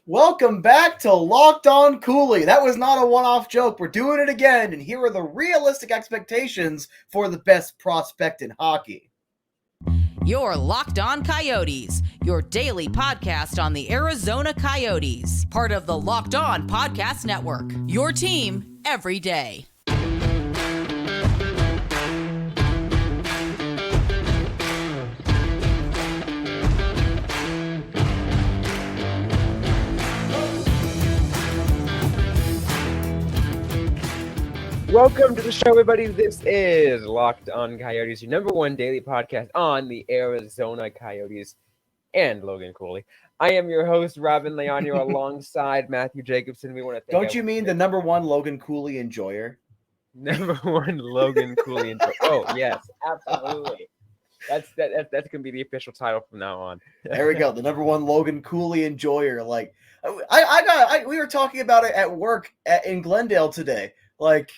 Welcome back to Locked Cooley. That was not a one-off joke. We're doing it again, and here are the realistic expectations for the best prospect in hockey. You're Locked On Coyotes, your daily podcast on the Arizona Coyotes, part of the Locked On Podcast Network, your team every day. Welcome to the show, everybody. This is Locked On Coyotes, your number one daily podcast on the Arizona Coyotes and Logan Cooley. I am your host, Robyn Leonio, alongside Matthew Jacobson. We want to thank Don't you mean the number one Logan Cooley enjoyer? Number one Logan Cooley enjoyer. Oh, yes, absolutely. That's going to be the official title from now on. There we go. The number one Logan Cooley enjoyer. Like, we were talking about it at work in Glendale today. Like,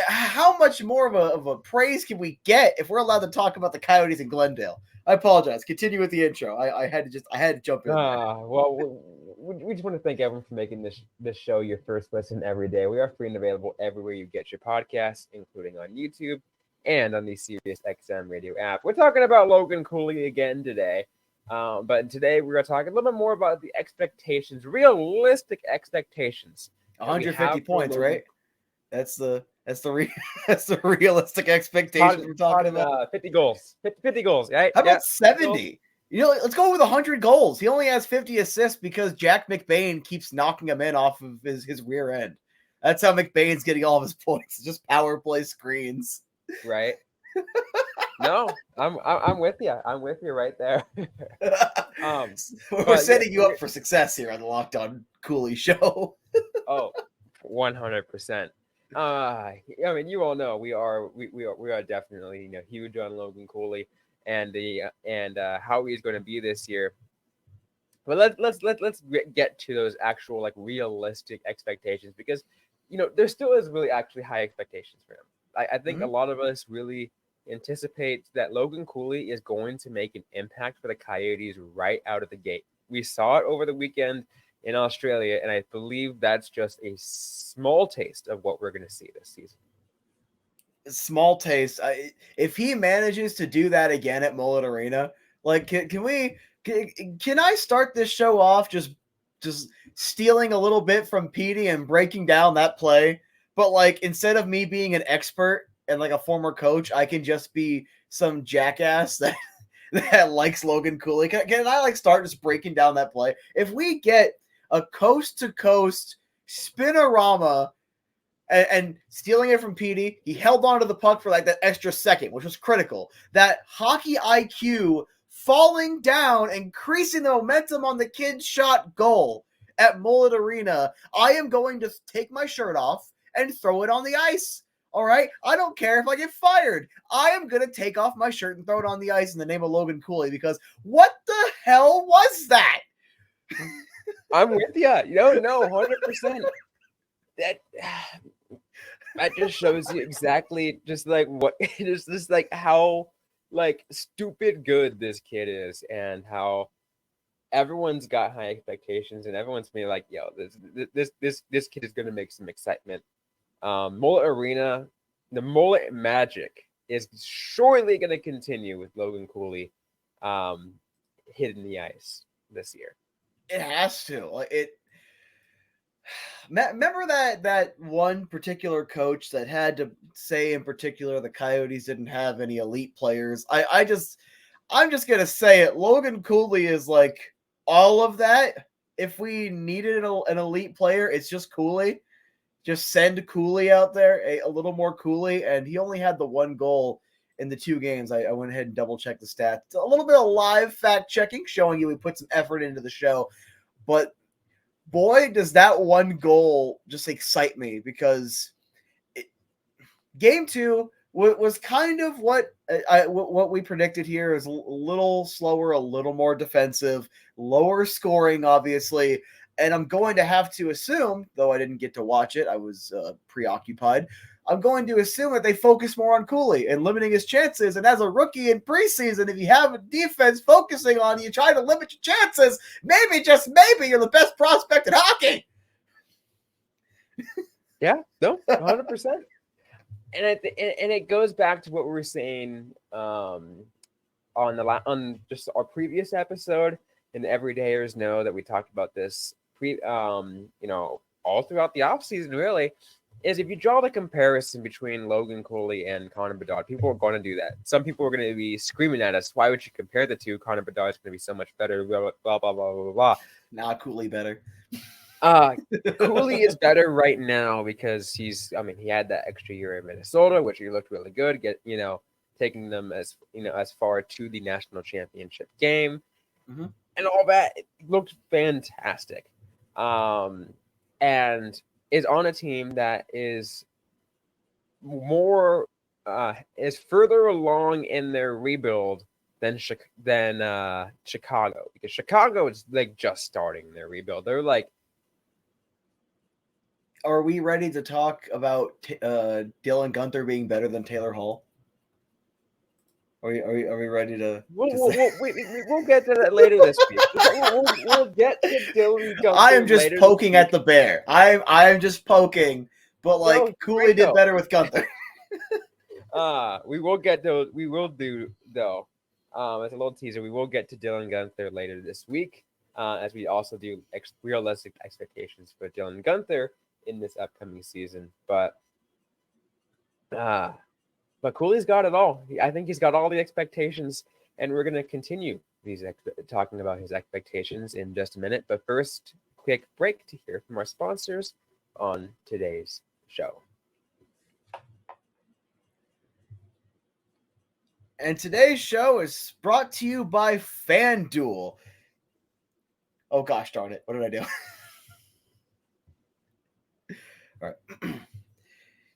how much more of a praise can we get if we're allowed to talk about the Coyotes in Glendale? I apologize. Continue with the intro. I had to jump in. Well, we just want to thank everyone for making this show your first listen every day. We are free and available everywhere you get your podcasts, including on YouTube and on the SiriusXM radio app. We're talking about Logan Cooley again today. But today we're going to talk a little bit more about the expectations, realistic expectations. 150 points, right? That's the realistic expectation we're talking about. 50 goals. 50 goals, right? How about 70? You know, let's go with 100 goals. He only has 50 assists because Jack McBain keeps knocking him in off of his rear end. That's how McBain's getting all of his points. Just power play screens. Right. No, I'm with you. I'm with you right there. We're setting you up for success here on the Locked On Cooley show. 100%. I mean, you all know we are definitely huge on Logan Cooley and how he's going to be this year. But let's get to those actual like realistic expectations, because there still is really actually high expectations for him. I think a lot of us really anticipate that Logan Cooley is going to make an impact for the Coyotes right out of the gate. We saw it over the weekend in Australia, and I believe that's just a small taste of what we're going to see this season. Small taste. If he manages to do that again at Mullet Arena, like, can I start this show off just stealing a little bit from Petey and breaking down that play? But like, instead of me being an expert and like a former coach, I can just be some jackass that likes Logan Cooley. Can I like start just breaking down that play? If we get a coast-to-coast spinorama and stealing it from Petey, he held on to the puck for like that extra second, which was critical. That hockey IQ falling down, increasing the momentum on the kid's shot goal at Mullet Arena. I am going to take my shirt off and throw it on the ice. All right? I don't care if I get fired. I am going to take off my shirt and throw it on the ice in the name of Logan Cooley, because what the hell was that? I'm with you. No, 100%. That just shows you exactly just like what it is, just like how like stupid good this kid is, and how everyone's got high expectations, and everyone's being like, yo, this kid is gonna make some excitement. Mullet Arena, the Mullet magic is surely gonna continue with Logan Cooley hitting the ice this year. It has to. Remember that one particular coach that had to say in particular the Coyotes didn't have any elite players? I'm just gonna say it. Logan Cooley is like all of that. If we needed an elite player, it's just Cooley. Just send Cooley out there, a little more Cooley, and he only had the one goal in the 2 games. I went ahead and double-checked the stats. A little bit of live fact-checking, showing you we put some effort into the show. But, boy, does that one goal just excite me, because Game 2 was kind of what we predicted here, is a little slower, a little more defensive, lower scoring, obviously. And I'm going to have to assume, though I didn't get to watch it, I was preoccupied. I'm going to assume that they focus more on Cooley and limiting his chances. And as a rookie in preseason, if you have a defense focusing on you, trying to limit your chances, maybe, just maybe, you're the best prospect in hockey. Yeah, no, 100%. And it goes back to what we were saying on just our previous episode. And everydayers know that we talked about this all throughout the offseason, really, is if you draw the comparison between Logan Cooley and Connor Bedard, people are going to do that. Some people are going to be screaming at us, why would you compare the two? Connor Bedard is going to be so much better, blah, blah, blah, blah, blah, blah. Nah, Cooley better. Cooley is better right now because he had that extra year in Minnesota, which he looked really good, taking them as far to the national championship game. Mm-hmm. And all that, it looked fantastic. And is on a team that is more is further along in their rebuild than Chicago, because Chicago is like just starting their rebuild. They're like, are we ready to talk about Dylan Guenther being better than Taylor Hall? Are we ready to? We'll get to that later this week. We'll get to Dylan Guenther. I am just poking at the bear. I am just poking, but Cooley did better with Guenther. We will get those. We will do though. As a little teaser, we will get to Dylan Guenther later this week, as we also do realistic expectations for Dylan Guenther in this upcoming season. But Cooley's got it all. I think he's got all the expectations, and we're going to continue talking about his expectations in just a minute. But first, quick break to hear from our sponsors on today's show. And today's show is brought to you by FanDuel. Oh, gosh darn it. What did I do? All right.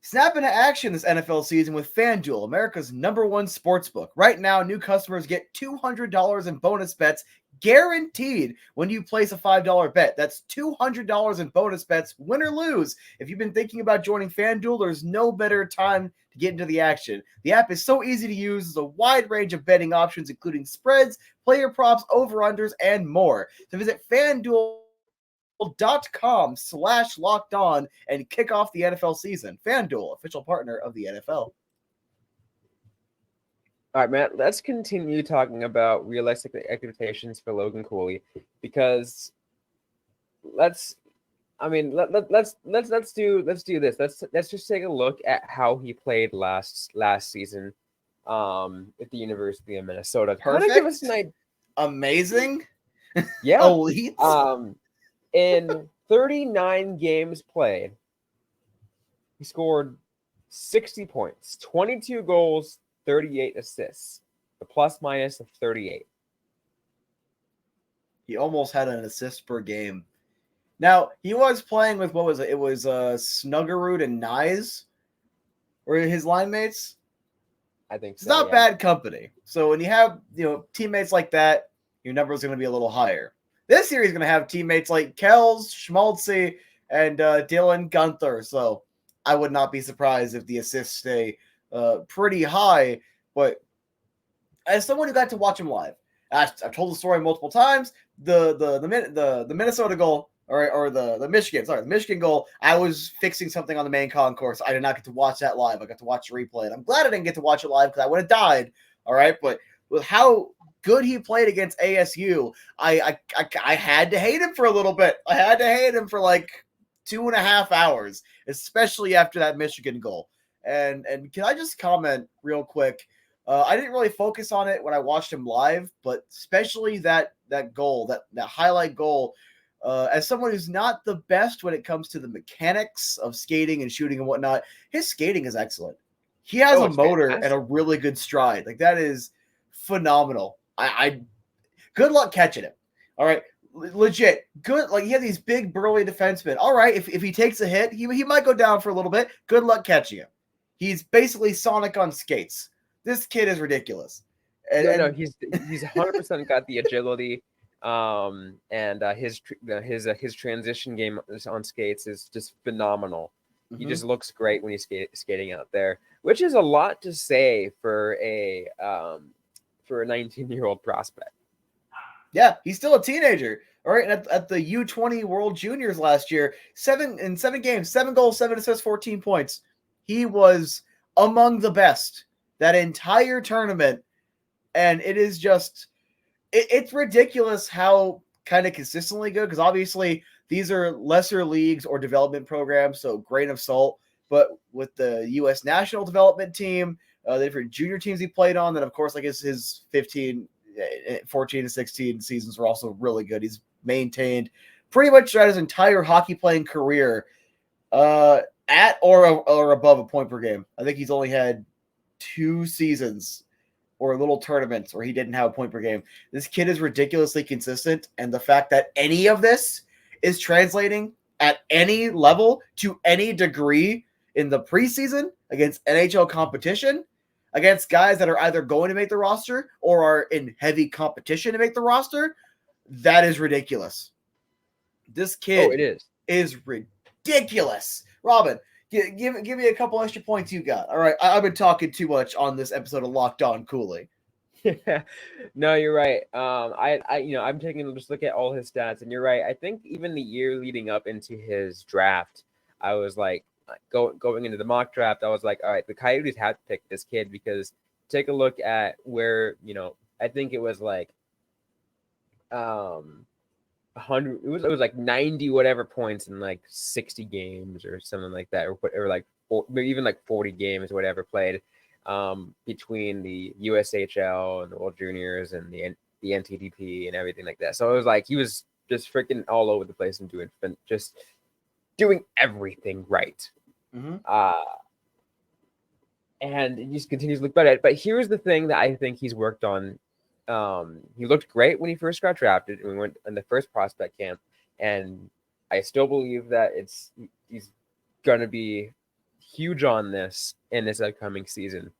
Snap into action this NFL season with FanDuel, America's #1 sportsbook. Right now, new customers get $200 in bonus bets guaranteed when you place a $5 bet. That's $200 in bonus bets, win or lose. If you've been thinking about joining FanDuel, there's no better time to get into the action. The app is so easy to use. There's a wide range of betting options, including spreads, player props, over-unders, and more. So visit FanDuel.com/lockedon and kick off the NFL season. FanDuel, official partner of the NFL. All right, Matt, let's continue talking about realistic expectations for Logan Cooley, because let's do this. Let's just take a look at how he played last season at the University of Minnesota. Perfect. Give us an idea. Amazing. Yeah. Elite. In 39 games played, he scored 60 points, 22 goals, 38 assists, a plus-minus of 38. He almost had an assist per game. Now, he was playing with, what was it? It was Snuggerud and Nyes were his line mates. I think so. It's not bad company. So when you have teammates like that, your number is going to be a little higher. This year he's going to have teammates like Kells, Schmaltzy, and Dylan Guenther. So I would not be surprised if the assists stay pretty high. But as someone who got to watch him live, I've told the story multiple times. The Minnesota goal, or the Michigan goal, I was fixing something on the main concourse. I did not get to watch that live. I got to watch the replay. And I'm glad I didn't get to watch it live because I would have died. All right. But with how good he played against ASU, I had to hate him for a little bit. I had to hate him for like 2.5 hours, especially after that Michigan goal. And can I just comment real quick? I didn't really focus on it when I watched him live, but especially that goal, that highlight goal, as someone who's not the best when it comes to the mechanics of skating and shooting and whatnot, his skating is excellent. He has a motor and a really good stride. Like, that is phenomenal. I good luck catching him. All right. Legit good. Like, he had these big burly defensemen. All right. If he takes a hit, he might go down for a little bit. Good luck catching him. He's basically Sonic on skates. This kid is ridiculous. And he's 100% got the agility. And his transition game on skates is just phenomenal. He just looks great when he's skating out there, which is a lot to say for a 19-year-old prospect. Yeah, he's still a teenager. All right, and at the U20 World Juniors last year, 7 games, 7 goals, 7 assists, 14 points. He was among the best that entire tournament, and it is just it's ridiculous how kind of consistently good, because obviously these are lesser leagues or development programs, so grain of salt. But with the U.S. national development team, the different junior teams he played on, then of course, like his 14 to 16 seasons were also really good. He's maintained pretty much throughout his entire hockey playing career at or above a point per game. I think he's only had 2 seasons or little tournaments where he didn't have a point per game. This kid is ridiculously consistent, and the fact that any of this is translating at any level to any degree in the preseason against NHL competition, against guys that are either going to make the roster or are in heavy competition to make the roster, that is ridiculous. This kid is ridiculous. Robyn, give me a couple extra points you got. All right, I've been talking too much on this episode of Locked Cooley. No, you're right. I'm taking just look at all his stats, and you're right. I think even the year leading up into his draft, I was like, going into the mock draft, I was like, all right, the Coyotes have to pick this kid, because take a look at where, I think it was like 100, it was like 90 whatever points in like 60 games or something like that, or like maybe even like 40 games, whatever, played between the USHL and the World Juniors and the NTDP and everything like that. So it was like he was just freaking all over the place and doing everything right. And he just continues to look better at it. But here's the thing that I think he's worked on. He looked great when he first got drafted, and we went in the first prospect camp, and I still believe that he's going to be huge on this in this upcoming season.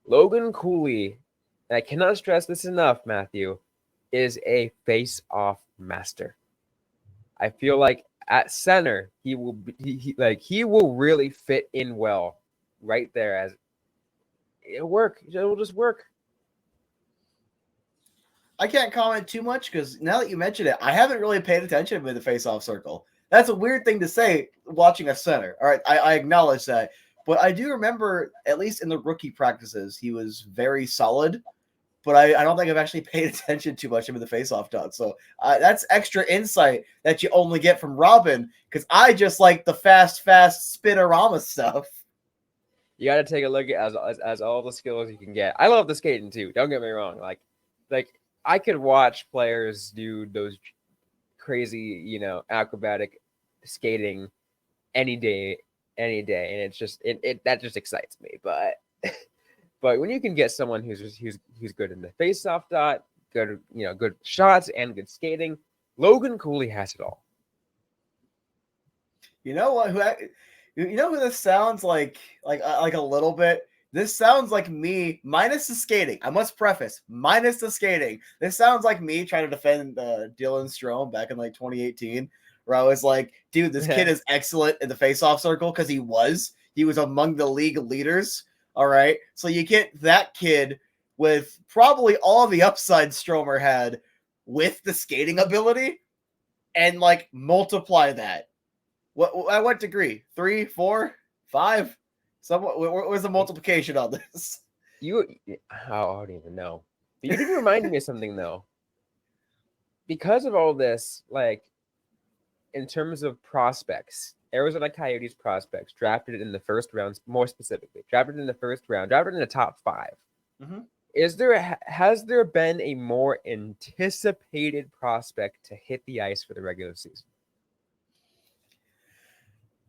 Logan Cooley, and I cannot stress this enough, Matthew, is a face-off master. I feel like at center, he will really fit in well right there, as it'll work. It'll just work. I can't comment too much because now that you mention it, I haven't really paid attention to the face-off circle. That's a weird thing to say watching a center. All right, I acknowledge that. But I do remember, at least in the rookie practices, he was very solid. But I don't think I've actually paid attention too much to the face-off dot. So that's extra insight that you only get from Robyn, because I just like the fast spinorama stuff. You got to take a look at as all the skills you can get. I love the skating too. Don't get me wrong. Like I could watch players do those crazy, acrobatic skating any day, and it's just that just excites me. But when you can get someone who's good in the face-off dot, good shots and good skating, Logan Cooley has it all. You know what? Who this sounds like a little bit? This sounds like me minus the skating. I must preface, minus the skating. This sounds like me trying to defend Dylan Strome back in like 2018, where I was like, dude, this kid is excellent in the face-off circle, because he was among the league leaders. All right. So you get that kid with probably all of the upside Stromer had with the skating ability, and like multiply that. At what degree? 3, 4, 5? Where's the multiplication on this? I don't even know. You did remind me of something though. Because of all this, like in terms of prospects, Arizona Coyotes prospects drafted in the first round, more specifically, drafted in the first round, drafted in the top 5. Has there been a more anticipated prospect to hit the ice for the regular season?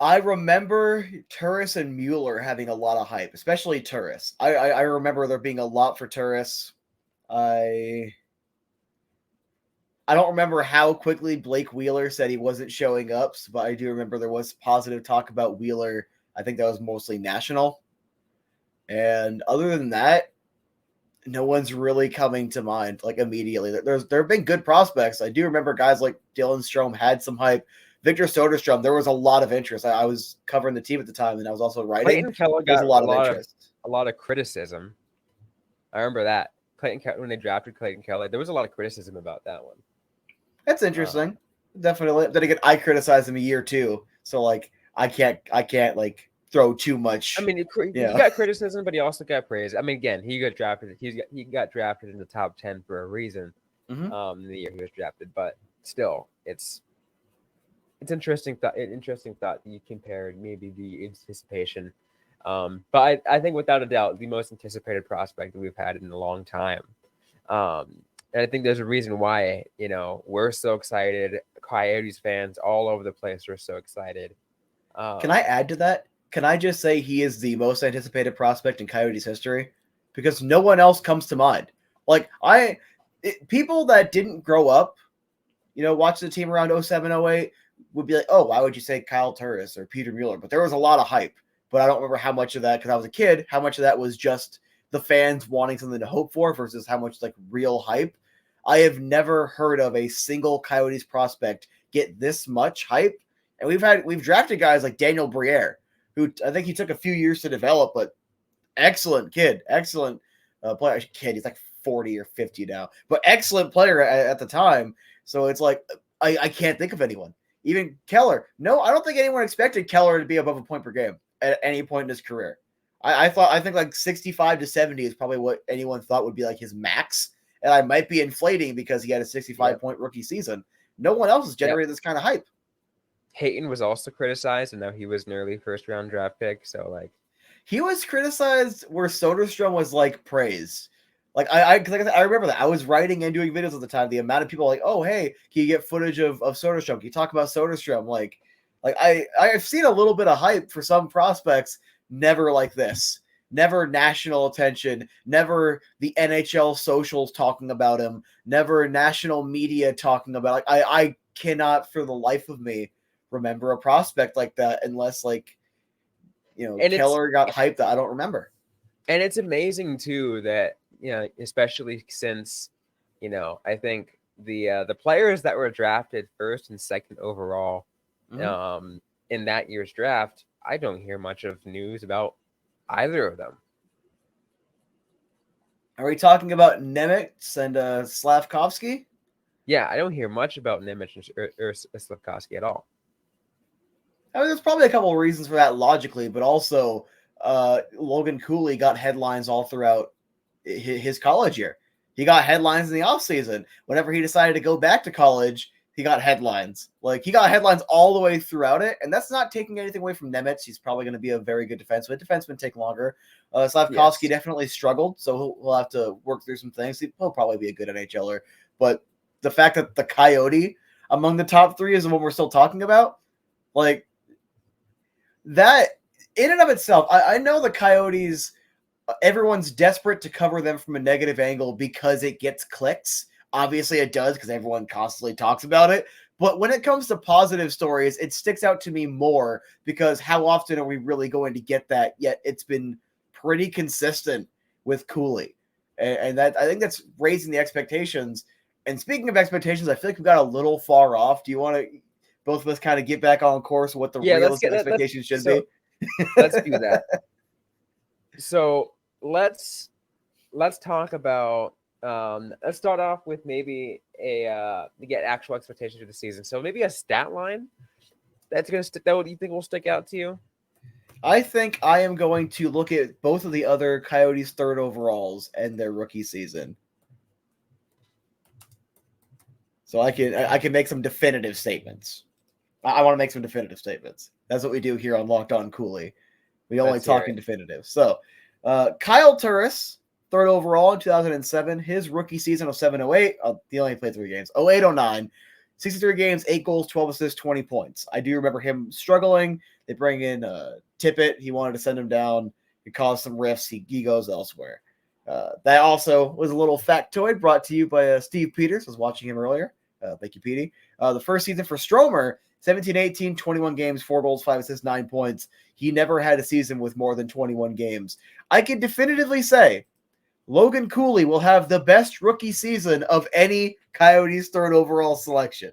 I remember Turris and Mueller having a lot of hype, especially Turris. I remember there being a lot for Turris. I don't remember how quickly Blake Wheeler said he wasn't showing up, but I do remember there was positive talk about Wheeler. I think that was mostly national. And other than that, no one's really coming to mind like immediately. There have been good prospects. I do remember guys like Dylan Strome had some hype. Victor Soderstrom, there was a lot of interest. I was covering the team at the time, and I was also writing. Clayton Keller There's got a lot of interest. A lot of criticism. I remember that when they drafted Clayton Keller, there was a lot of criticism about that one. That's interesting. Definitely. Then again, I criticized him a year too, so like I can't like throw too much. I mean, he got criticism, but he also got praise. I mean, again, he got drafted. He got drafted in the top 10 for a reason. The year he was drafted, but still, it's interesting thought. An interesting thought that you compared maybe the anticipation. But I think without a doubt, the most anticipated prospect that we've had in a long time. And I think there's a reason why, we're so excited. Coyotes fans all over the place are so excited. Can I add to that? Can I just say he is the most anticipated prospect in Coyotes history? Because no one else comes to mind. Like, people that didn't grow up, watching the team around 07, 08 would be like, oh, why would you say Kyle Turris or Peter Mueller? But there was a lot of hype. But I don't remember how much of that, because I was a kid, how much of that was just the fans wanting something to hope for versus how much like real hype. I have never heard of a single Coyotes prospect get this much hype. And we've drafted guys like Daniel Briere, who I think he took a few years to develop, but excellent kid, excellent player. Kid, he's like 40 or 50 now, but excellent player at the time. So it's like, I can't think of anyone. Even Keller. No, I don't think anyone expected Keller to be above a point per game at any point in his career. I think like 65 to 70 is probably what anyone thought would be like his max. And I might be inflating because he had a 65-point rookie season. No one else has generated this kind of hype. Hayton was also criticized, and now he was an early first-round draft pick. So, like, he was criticized where Soderstrom was like praised. Like I remember that I was writing and doing videos at the time. The amount of people like, oh hey, can you get footage of Soderstrom? Can you talk about Soderstrom? Like I've seen a little bit of hype for some prospects. Never like this. Never national attention. Never the NHL socials talking about him. Never national media talking about. Like I cannot for the life of me remember a prospect like that unless like Keller got hyped that I don't remember. And it's amazing too that especially since I think the players that were drafted first and second overall in that year's draft, I don't hear much of news about either of them. Are we talking about Nemitz and Slavkovsky? Yeah, I don't hear much about Nemitz or Slavkovsky at all. I mean, there's probably a couple of reasons for that logically, but also Logan Cooley got headlines all throughout his college year. He got headlines in the offseason. Whenever he decided to go back to college, he got headlines. Like, he got headlines all the way throughout it, and that's not taking anything away from Nemitz. He's probably going to be a very good defenseman. Defensemen take longer. Slavkovsky definitely struggled, so he'll have to work through some things. He'll probably be a good NHLer. But the fact that the Coyote among the top three is the one we're still talking about, like, that in and of itself, I know the Coyotes, everyone's desperate to cover them from a negative angle because it gets clicks. Obviously it does because everyone constantly talks about it. But when it comes to positive stories, it sticks out to me more because how often are we really going to get that? Yet it's been pretty consistent with Cooley. And that I think that's raising the expectations. And speaking of expectations, I feel like we got a little far off. Do you want to both of us kind of get back on course with what the realistic expectations should be? Let's do that. So let's talk about let's start off with maybe to get actual expectations for the season. So maybe a stat line that's gonna stick. That what you think will stick out to you? I think I am going to look at both of the other Coyotes' third overalls and their rookie season. So I can make some definitive statements. I want to make some definitive statements. That's what we do here on Locked On Cooley. We only talk in definitive. So Kyle Turris, third overall in 2007. His rookie season of 07-08. He only played 3 games. 08-09. 63 games, 8 goals, 12 assists, 20 points. I do remember him struggling. They bring in Tippett. He wanted to send him down. It caused some rifts. He goes elsewhere. That also was a little factoid brought to you by Steve Peters. I was watching him earlier. Thank you, Petey. The first season for Stromer, 17-18, 21 games, 4 goals, 5 assists, 9 points. He never had a season with more than 21 games. I can definitively say Logan Cooley will have the best rookie season of any Coyotes third overall selection.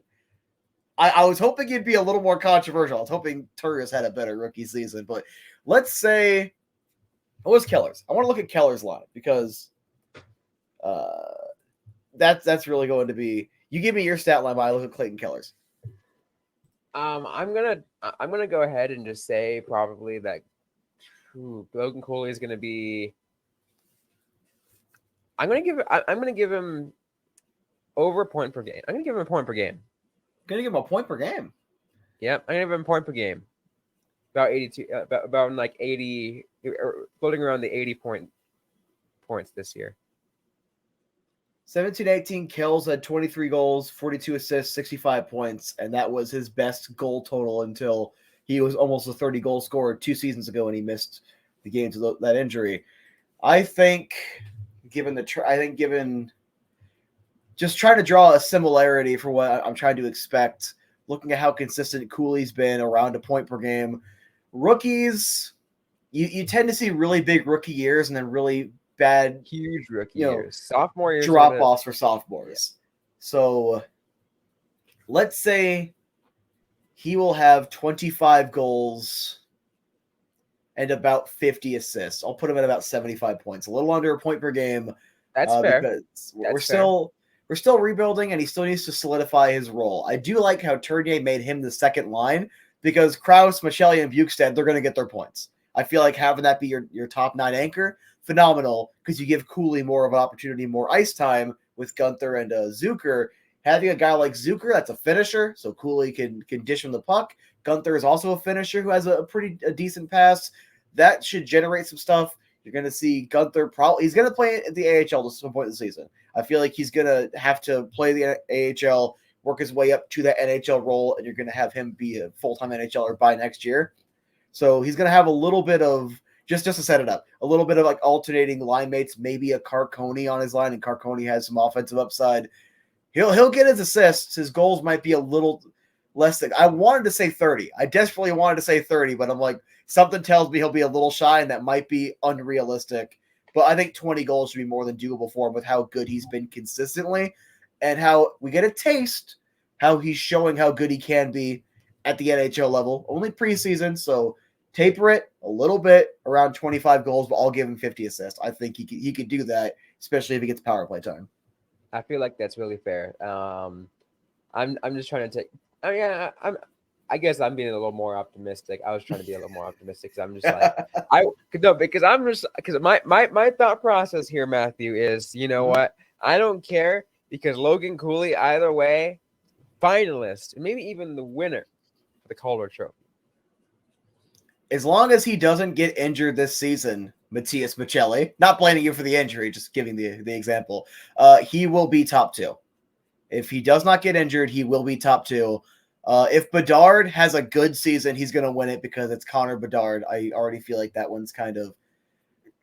I was hoping it'd be a little more controversial. I was hoping Turris had a better rookie season, but let's say what was Keller's? I want to look at Keller's line because that's really going to be. You give me your stat line while I look at Clayton Keller's. I'm gonna go ahead and just say probably that Logan Cooley is gonna be. I'm gonna give him over a point per game. I'm gonna give him a point per game. Gonna give him a point per game. Yep, I'm gonna give him a point per game. About 82, about like 80, floating around the 80 points this year. 17-18 kills, had 23 goals, 42 assists, 65 points, and that was his best goal total until he was almost a 30-goal scorer 2 seasons ago, and he missed the games of that injury. I think, given just trying to draw a similarity for what I'm trying to expect, looking at how consistent Cooley's been around a point per game. Rookies, you tend to see really big rookie years and then really bad, huge rookie years. Sophomore years drop offs for sophomores. Yeah. So let's say he will have 25 goals and about 50 assists. I'll put him at about 75 points, a little under a point per game. That's fair. Because we're still rebuilding, and he still needs to solidify his role. I do like how Tournier made him the second line because Krause, Michelli, and Bukestad, they're going to get their points. I feel like having that be your top 9 anchor, phenomenal, because you give Cooley more of an opportunity, more ice time with Gunther and Zucker. Having a guy like Zucker, that's a finisher, so Cooley can dish him the puck. Gunther is also a finisher who has a decent pass. That should generate some stuff. You're going to see Gunther he's going to play at the AHL at some point in the season. I feel like he's going to have to play the AHL, work his way up to that NHL role, and you're going to have him be a full-time NHLer by next year. So he's going to have a little bit of, just to set it up, a little bit of like alternating line mates, maybe a Carconi on his line, and Carconi has some offensive upside. He'll get his assists. His goals might be a little less than, I wanted to say 30. I desperately wanted to say 30, but I'm like, something tells me he'll be a little shy, and that might be unrealistic. But I think 20 goals should be more than doable for him with how good he's been consistently and how we get a taste how he's showing how good he can be at the NHL level. Only preseason, so taper it a little bit around 25 goals, but I'll give him 50 assists. I think he could do that, especially if he gets power play time. I feel like that's really fair. I'm just trying to take. I guess I'm being a little more optimistic. I was trying to be a little more optimistic because I'm just like my thought process here, Matthew, is what? I don't care because Logan Cooley, either way, finalist, and maybe even the winner for the Calder Trophy. As long as he doesn't get injured this season, Matthias Michelli, not blaming you for the injury, just giving the example, he will be top 2. If he does not get injured, he will be top 2. If Bedard has a good season, he's going to win it because it's Connor Bedard. I already feel like that one's kind of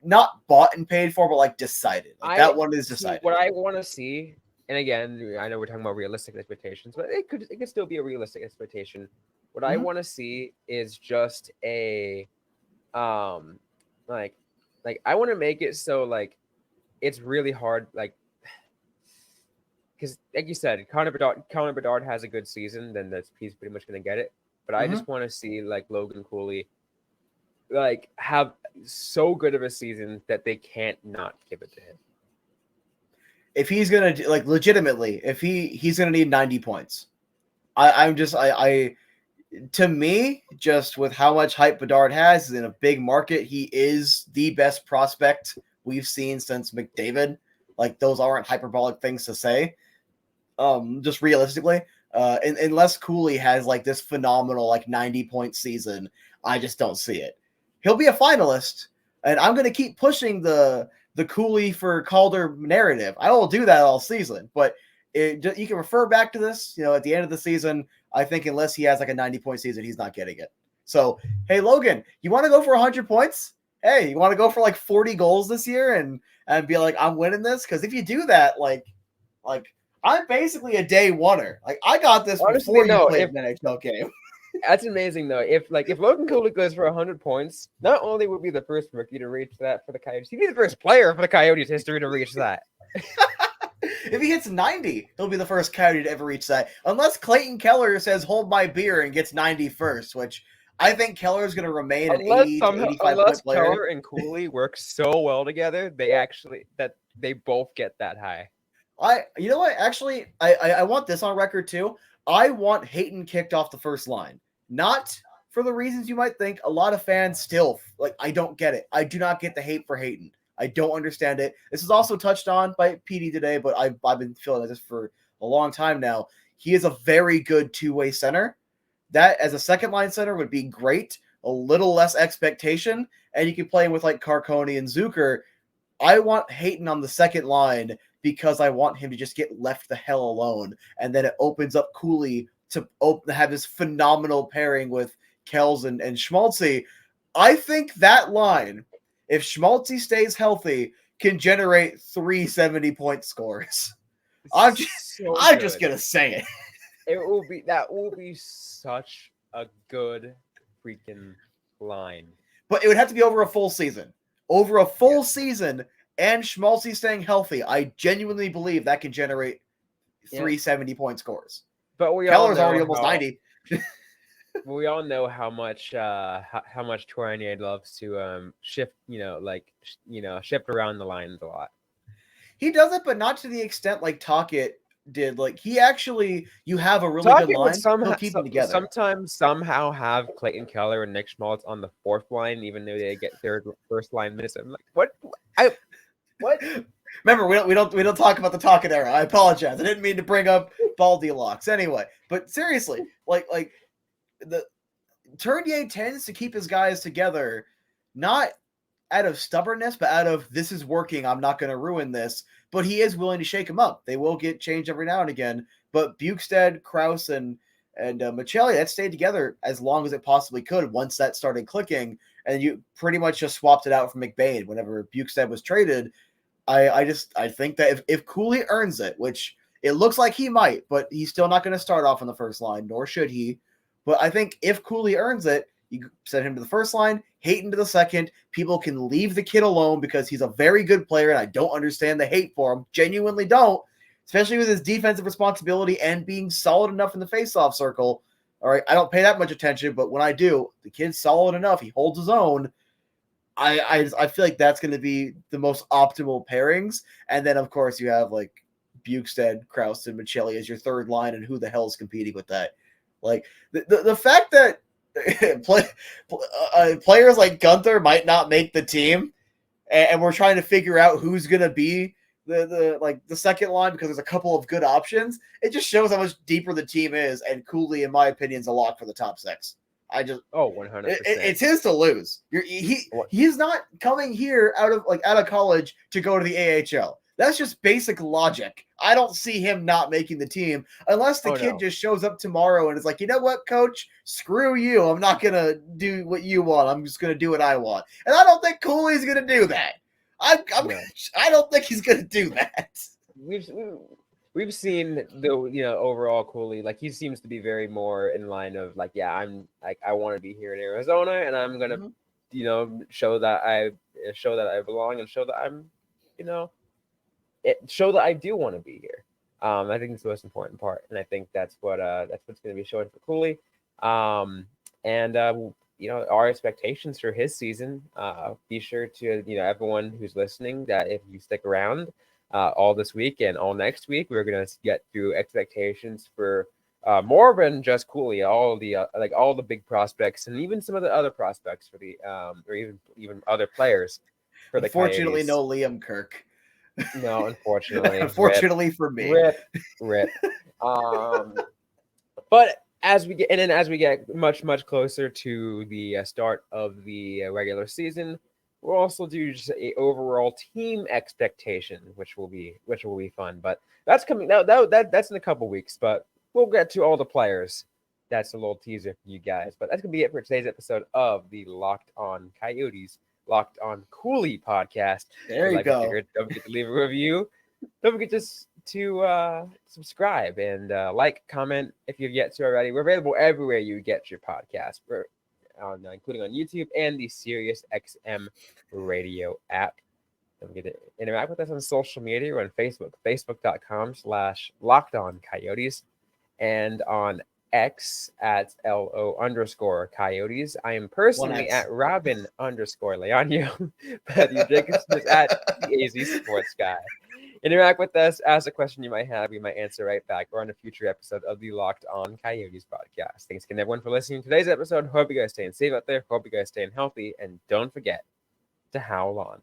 not bought and paid for, but like decided. That one is decided. What I want to see, and again, I know we're talking about realistic expectations, but it could still be a realistic expectation. What I want to see is just a, like I want to make it so like it's really hard, like. Because, like you said, Connor Bedard has a good season, then he's pretty much going to get it. But I just want to see, like, Logan Cooley, like, have so good of a season that they can't not give it to him. If he's going to, like, legitimately, if he's going to need 90 points. To me, just with how much hype Bedard has in a big market, he is the best prospect we've seen since McDavid. Like, those aren't hyperbolic things to say. Just realistically, unless Cooley has like this phenomenal like 90-point season, I just don't see it. He'll be a finalist, and I'm going to keep pushing the Cooley for Calder narrative. I will do that all season, but you can refer back to this. At the end of the season, I think unless he has like a 90-point season, he's not getting it. So, hey Logan, you want to go for 100 points? Hey, you want to go for like 40 goals this year and be like, I'm winning this? Because if you do that, like I'm basically a day oneer. Like I got this before you played an NHL game. That's amazing though. If Logan Cooley goes for 100 points, not only would be the first rookie to reach that for the Coyotes, he'd be the first player for the Coyotes history to reach that. If he hits 90, he'll be the first Coyote to ever reach that. Unless Clayton Keller says "hold my beer" and gets 90 first, which I think Keller is going to remain an 80 to 85 point player. Calder and Cooley work so well together, they both get that high. You know what? Actually, I want this on record too. I want Hayton kicked off the first line. Not for the reasons you might think. A lot of fans still, I don't get it. I do not get the hate for Hayton. I don't understand it. This is also touched on by PD today, but I've been feeling this for a long time now. He is a very good two-way center. That, as a second-line center, would be great. A little less expectation, and you can play him with, Carconi and Zucker. I want Hayton on the second line because I want him to just get left the hell alone, and then it opens up Cooley to have this phenomenal pairing with Kells and Schmaltzy. I think that line, if Schmaltzy stays healthy, can generate 3 70-point scores. I'm just gonna say it. That will be such a good freaking line. But it would have to be over a full season. Over a full season and Schmaltzy staying healthy, I genuinely believe that can generate 3 70-point scores. But Keller's already almost 90. We all know how much Tournier loves to shift, shift around the lines a lot. He does it, but not to the extent like Tocchet did. You have a really good line. He'll keep them together. Sometimes somehow have Clayton Keller and Nick Schmaltz on the fourth line, even though they get first line minutes. I'm like, what? Remember, we don't talk about the Tocchet era. I apologize. I didn't mean to bring up Baldy locks anyway. But seriously, the Tournier tends to keep his guys together, not out of stubbornness, but out of this is working, I'm not going to ruin this. But he is willing to shake them up. They will get changed every now and again. But Bukestad, Krause, and Michelli, that stayed together as long as it possibly could once that started clicking. And you pretty much just swapped it out from McBain whenever Bukestad was traded. I think that if Cooley earns it, which it looks like he might, but he's still not going to start off on the first line, nor should he. But I think if Cooley earns it, you send him to the first line, Hayton to the second. People can leave the kid alone because he's a very good player, and I don't understand the hate for him. Genuinely don't, especially with his defensive responsibility and being solid enough in the faceoff circle. All right, I don't pay that much attention, but when I do, the kid's solid enough. He holds his own. I feel like that's going to be the most optimal pairings. And then, of course, you have Bukestad, Krause, and Michelli as your third line, and who the hell is competing with that? The fact that players like Gunther might not make the team, and we're trying to figure out who's going to be the second line because there's a couple of good options. It just shows how much deeper the team is, and Cooley, in my opinion, is a lock for the top 6. 100%. It's his to lose. He's not coming here out of college to go to the AHL. That's just basic logic. I don't see him not making the team unless the kid just shows up tomorrow and is like, you know what, coach? Screw you. I'm not going to do what you want. I'm just going to do what I want. And I don't think Cooley's going to do that. I don't think he's going to do that. We've seen the overall Cooley, he seems to be very more in line of I'm I want to be here in Arizona and I'm going to show that I belong and show that I'm show that I do want to be here. I think it's the most important part, and I think that's what's going to be showing for Cooley. Our expectations for his season. Be sure to everyone who's listening that if you stick around all this week and all next week, we're going to get through expectations for more than just Cooley, all the big prospects and even some of the other prospects for the or even other players for the Unfortunately, Coyotes. no Liam Kirk. No, unfortunately. Unfortunately for me. Rip. But as we get much closer to the start of the regular season, we'll also do just a overall team expectation, which will be fun. But that's coming that's in a couple weeks. But we'll get to all the players. That's a little teaser for you guys. But that's gonna be it for today's episode of the Locked On Coyotes, Locked On Cooley podcast. There you go. Don't forget to leave a review. Don't forget to to subscribe and like, comment if you've yet to already. We're available everywhere you get your podcast. We're on, including on YouTube and the SiriusXM radio app. Don't forget to interact with us on social media. We're on Facebook, facebook.com/LockedOnCoyotes, and on X at LO_Coyotes. I am personally at Robyn_Leonio, but the Jacobson is at the AZ Sports Guy. Interact with us, ask a question you might have. We might answer right back or on a future episode of the Locked On Coyotes podcast. Thanks again, everyone, for listening to today's episode. Hope you guys staying safe out there. Hope you guys staying healthy. And don't forget to howl on.